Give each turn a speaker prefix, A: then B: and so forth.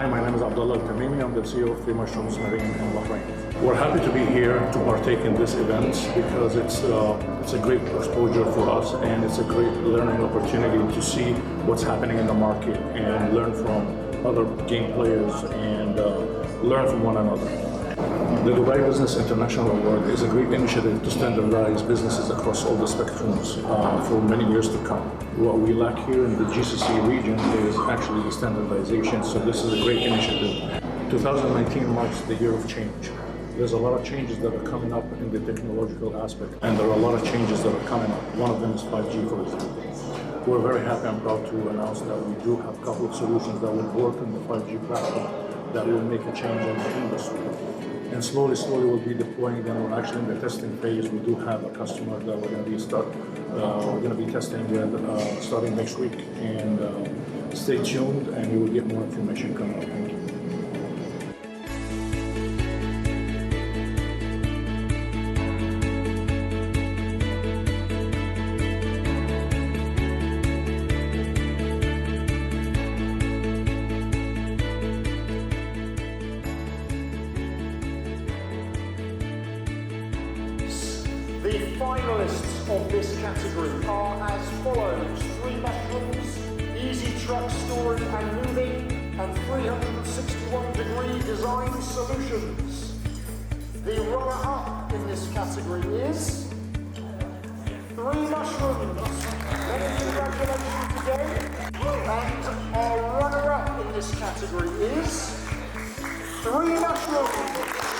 A: Hi, my name is Abdullah Al-Tamimi. I'm the CEO of Three Mushrooms Marine in Bahrain. We're happy to be here to partake in this event because it's a great exposure for us and it's a great learning opportunity to see what's happening in the market and learn from other game players and learn from one another. The Dubai Business International Award is a great initiative to standardize businesses across all the spectrums for many years to come. What we lack here in the GCC region is actually the standardization, so this is a great initiative. 2019 marks the year of change. There's a lot of changes that are coming up in the technological aspect, and there are a lot of changes that are coming up. One of them is 5G, for example. We're very happy and proud to announce that we do have a couple of solutions that will work on the 5G platform that will make a change in the industry. And slowly we'll be deploying them. We're actually in the testing phase. We do have a customer that we're going to be testing with starting next week. And stay tuned, and you will get more information coming up. Thank you.
B: The finalists of this category are as follows: Three Mushrooms, Easy Truck Storage and Moving, and 361-degree Design Solutions. The runner-up in this category is Three Mushrooms. Many congratulations again. And our runner-up in this category is Three Mushrooms.